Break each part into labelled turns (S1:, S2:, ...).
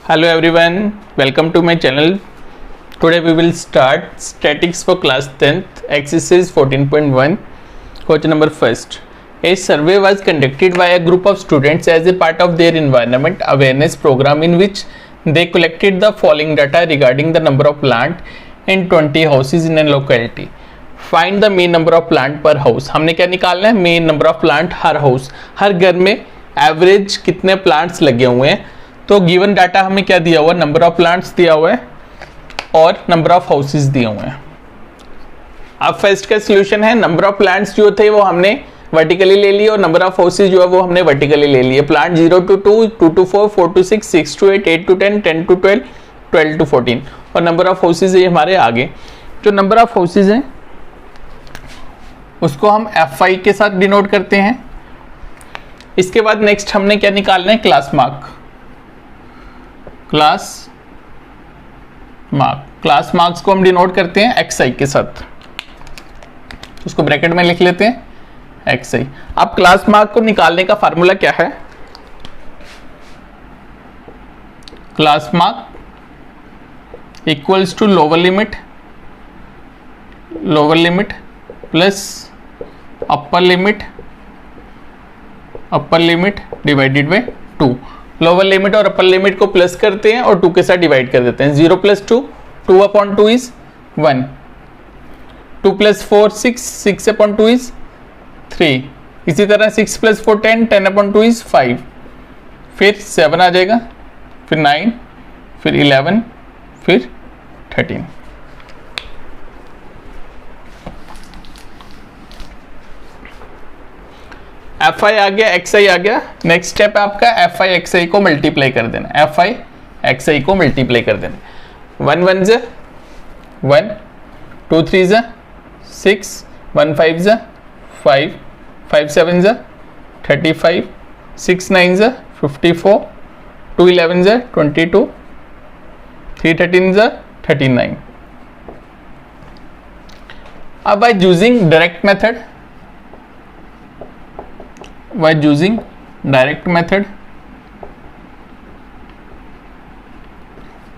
S1: Hello everyone, welcome to my channel. Today we will start statics for class 10th, exercise 14.1. Question number first. A survey was conducted by a group of students as a part of their environment awareness program in which they collected the following data regarding the number of plant in 20 houses in a locality. Find the mean number of plant per house. हमने क्या निकालना है? Mean number of plant per house, हर घर में average कितने plants लगे हुए हैं. तो गिवन डाटा हमें क्या दिया हुआ है? नंबर ऑफ प्लांट्स दिया हुआ है और नंबर ऑफ हाउसेस दिए हुए हैं. अब फर्स्ट का सॉल्यूशन है, नंबर ऑफ प्लांट्स जो थे वो हमने वर्टिकली ले लिए और नंबर ऑफ हाउसेस जो है वो हमने वर्टिकली ले लिए. Plant 0 to 2, 2 to 4, 4 to 6, 6 to 8, 8 to 10, 10 to 12, 12 to 14 और नंबर ऑफ हाउसेस है हमारे आगे. जो नंबर ऑफ हाउसेस हैं उसको हम Fi के साथ डिनोट करते हैं. इसके बाद नेक्स्ट हमने क्या निकालना है? Class mark. क्लास मार्क्स को हम डिनोट करते हैं xi के साथ, उसको ब्रैकेट में लिख लेते हैं xi. अब क्लास मार्क को निकालने का फार्मूला क्या है? Class mark equals to lower limit plus upper limit divided by 2. Lower limit और अपर लिमिट को प्लस करते हैं और 2 के साथ डिवाइड कर देते हैं. 0 plus 2, 2 upon 2 is 1. 2 plus 4 6, 6 upon 2 is 3. इसी तरह 6 प्लस 4 10, 10 अपॉन 2 इज 5. फिर 7 आ जाएगा, फिर 9, फिर 11, फिर 13. Fi आ गया, xi आ गया. नेक्स्ट स्टेप है आपका Fi xi को मल्टीप्लाई कर देना. Fi xi को मल्टीप्लाई कर देना. 1 1 ज़ 1, 2 3 ज़ 6, 1 5 ज़ 5, 5 7 ज़ 35, 6 9 ज़ 54, 2 11 ज़ 22, 3 13 ज़ 39. अब by using direct method,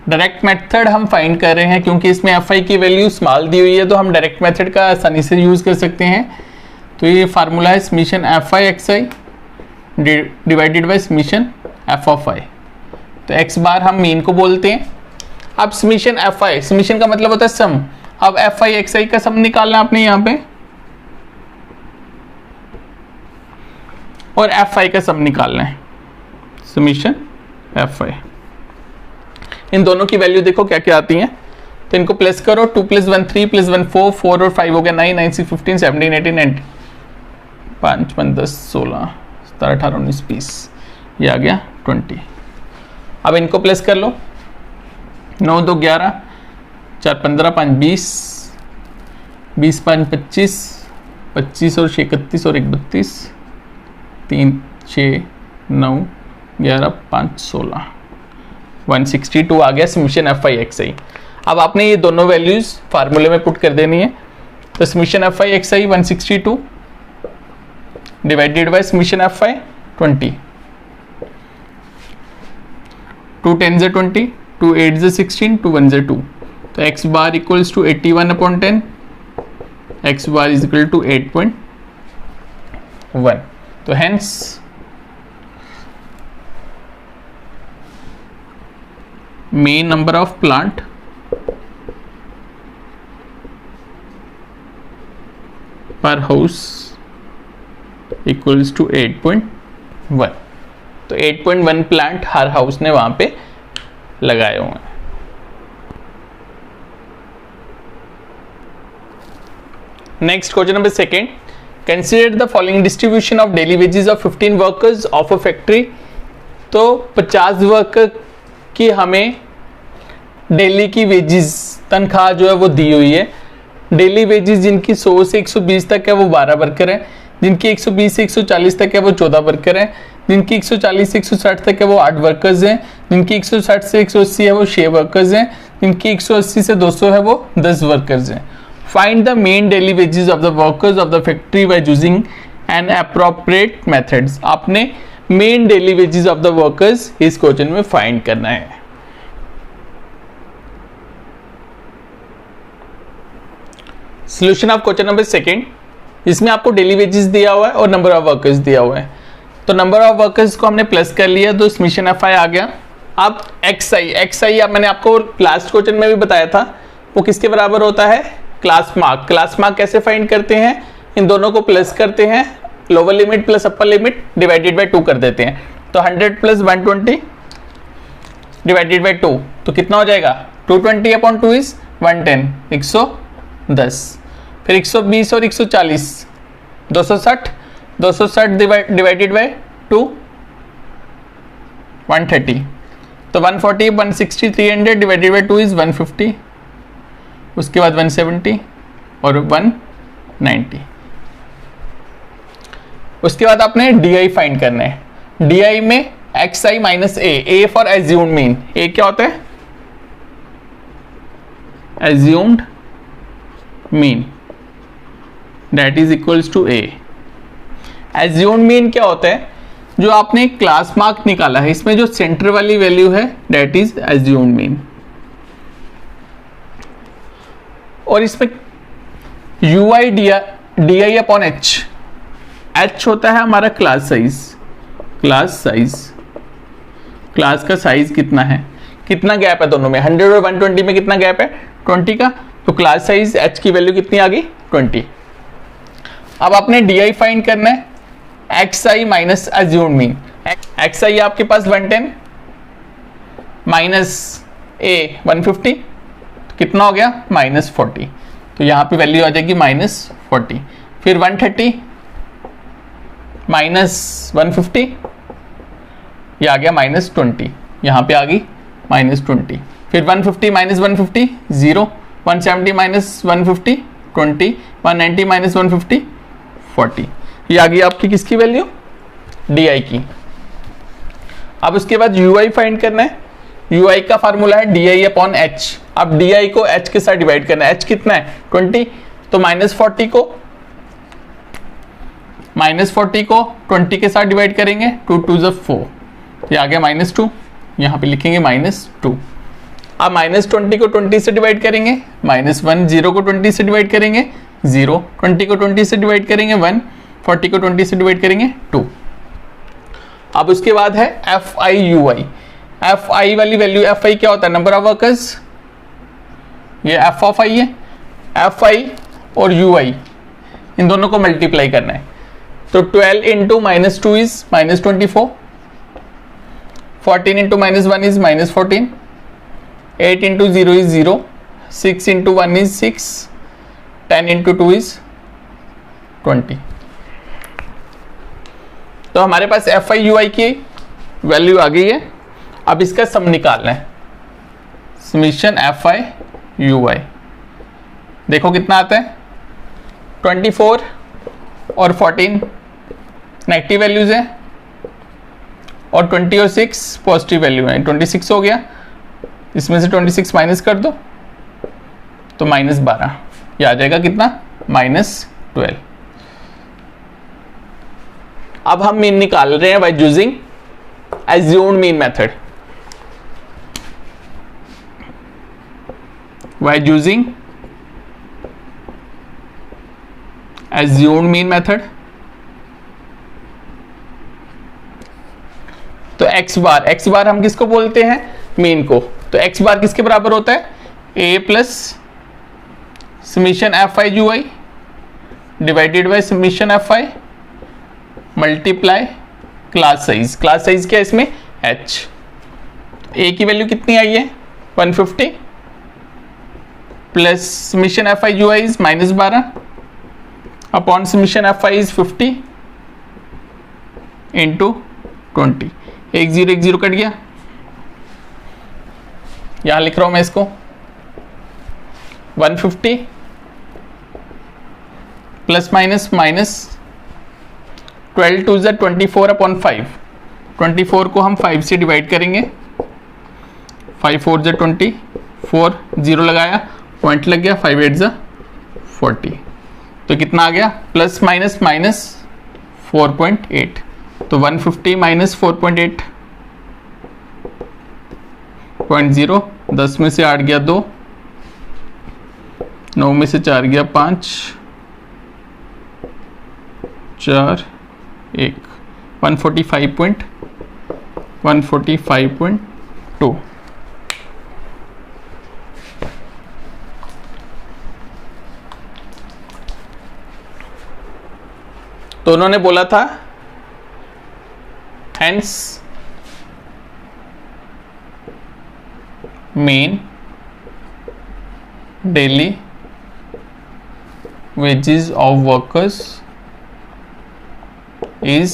S1: direct method हम फाइंड कर रहे हैं क्योंकि इसमें Fi की वैल्यू स्मॉल दी हुई है, तो हम डायरेक्ट मेथड का आसानी से यूज कर सकते हैं. तो ये फार्मूला है summation Fi xi divided by summation f of i. तो x बार हम मीन को बोलते हैं. अब समीशन Fi, समीशन का मतलब होता है सम. अब Fi xi का सम निकालना आपने यहाँ पे और Fi का सम निकालना है, समीशन Fi. इन दोनों की वैल्यू देखो क्या क्या आती हैं, तो इनको प्लस करो. 2 + 1 3 + 1 4, 4 और 5 हो गया 9, 9 6 15 17 18 19, 5 5 10 16 17 18 19 20, ये आ गया 20. अब इनको प्लस कर लो. 9 2 11, 4 15, 5 20, 20 5 25, 25 और 6 31 और 1 32, 3 6 9 11 5 16, 162 आ गया समीशन Fi xi. अब आपने ये दोनों वैल्यूज फार्मूले में पुट कर देनी है. तो summation Fi xi 162 divided by summation Fi 20. 2 10 ज़ 20, 2 8 ज़ 16, 2 1 ज़ 2. तो x bar equals to 81 upon 10, x bar is equal to 8.1. तो hence mean number of plant per house equals to 8.1. तो 8.1 प्लांट हर हाउस ने वहां पे लगाए हुए हैं. Next question number second. Consider the following distribution of daily wages of 15 workers of a factory. तो 50 worker की हमें डेली की वेजेस तनख्वाह जो है वो दी हुई है. डेली वेजेस जिनकी 100 से 120 तक है वो 12 वर्कर हैं, जिनकी 120 से 140 तक है वो 14 वर्कर हैं, जिनकी 140 से 160 तक है वो 8 वर्कर्स हैं, जिनकी 160 से 180 है वो 6 वर्कर्स हैं, जिनकी 180 से 200 है वो 10 वर्कर्स हैं. Find the main daily wages of the workers of the factory by using an appropriate methods. आपने main daily wages of the workers इस क्वेश्चन में फाइंड करना है. Solution of question number second, इसमें आपको डेली वेजेस दिया हुआ है और नंबर ऑफ वर्कर्स दिया हुआ है। तो नंबर ऑफ वर्कर्स को हमने प्लस कर लिया तो समीशन एफ आई आ गया। अब एक्स आई अब मैंने आपको लास्ट क्वेश्चन में भी बताया था वो किसके बराबर होता है, क्लास मार्क। क्लास मार्क कैसे फाइंड करते हैं, इन दोनों को प्लस करते हैं, lower limit plus upper limit divided by 2 कर देते हैं। तो 100 प्लस 120 डिवाइडेड बाय 2 तो कितना हो जाएगा, 220 अपॉन 2 इज 110, 110। फिर 120 और 140 260, 260 डिवाइडेड बाय 2 130, तो 140, 160, 300 डिवाइडेड बाय 2 इज 150, उसके बाद 170 और 190। उसके बाद आपने DI फाइंड करना है। DI में XI minus A for assumed mean. A क्या होता है, assumed mean, that is equals to A। Assumed mean क्या होता है, जो आपने क्लास मार्क निकाला है इसमें जो सेंटर वाली वैल्यू है दैट इज एज्यूम्ड मीन। और इसमें UI DI अपॉन H होता है हमारा क्लास साइज। क्लास का साइज कितना है, कितना गैप है दोनों में, 100 और 120 में कितना गैप है, 20 का। तो क्लास साइज H की वैल्यू कितनी आ गई, 20। अब आपने DI फाइंड करना है, XI minus assumed mean. XI आपके पास 110 माइनस A 150, तो कितना हो गया, -40। तो यहाँ पे वैल्यू आ जाएगी -40। फिर 130 माइनस 150, ये आ गया -20, यहाँ पे आ गई -20। फिर 150 माइनस 150 0, 170 माइनस 150 20, 190 माइनस 150 40। ये आ गई आपकी किसकी वैल्यू, DI की। अब उसके बाद UI फाइंड करना है। UI का फार्मूला है DI अपॉन H। अब DI को H के साथ डिवाइड करना है। H कितना है, 20, तो -40 को 20 के साथ डिवाइड करेंगे, 2 2 ज़ 4, ये आ गया -2, यहाँ पे लिखेंगे -2। अब -20 को 20 से डिवाइड करेंगे, -1, 0 को 20 से डिवाइड करेंगे 0, 20 को 20 से डिवाइड करेंगे 1, 40 को 20 से डिवाइड करेंगे 2। अब उसके बाद है FI UI। FI वाली वैल्यू, FI क्या होता है, नंबर ऑफ वर्कर्स, ये F ऑफ I है। FI और UI इन दोनों को मल्टीप्लाई करना है। तो 12 into -2 is -24, 14 into -1 is -14, 8 into 0 is 0, 6 into 1 is 6, 10 into 2 is 20। तो हमारे पास FI UI की वैल्यू आ गई है। अब इसका सम निकालना है, समीशन FI UI। देखो कितना आता है, 24 और 14 नेगेटिव वैल्यूज है और 20 और 6 पॉजिटिव वैल्यू है। 26 हो गया, इसमें से 26 माइनस कर दो तो -12, ये आ जाएगा कितना, -12। अब हम मीन निकाल रहे हैं by using assumed mean method. By using assumed mean method, तो x बार हम किसको बोलते हैं, मीन को। तो x बार किसके बराबर होता है, a plus summation FI UI divided by summation FI multiply class size. Class size क्या है इसमें, H। a की वैल्यू कितनी आई है, 150 plus summation FI UI is -12 upon summation FI is 50 into 20। 1 0 1 0 cut गया, यहां लिख रहा हूं मैं इसको 150 प्लस माइनस -12 2 ज़ 24 अपॉन 5। 24 को हम 5 से डिवाइड करेंगे, 5 4 ज़ 24, 0 लगाया, पॉइंट लग गया, 5 8 ज़ 40। तो कितना आ गया, प्लस माइनस -4.8। तो 150 माइनस 4.8 0, 10 में से 8 गया 2, 9 में से 4 गया 5, 4, 1, 145.2। तो उन्होंने बोला था hence mean daily wages of workers is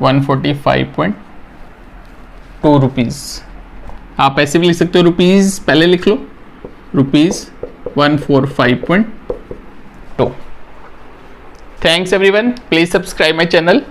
S1: 145.2 rupees. आप ऐसे भी लिख सकते हो, रुपीज़ पहले लिख लो, rupees 145.2। Thanks everyone, please subscribe my channel.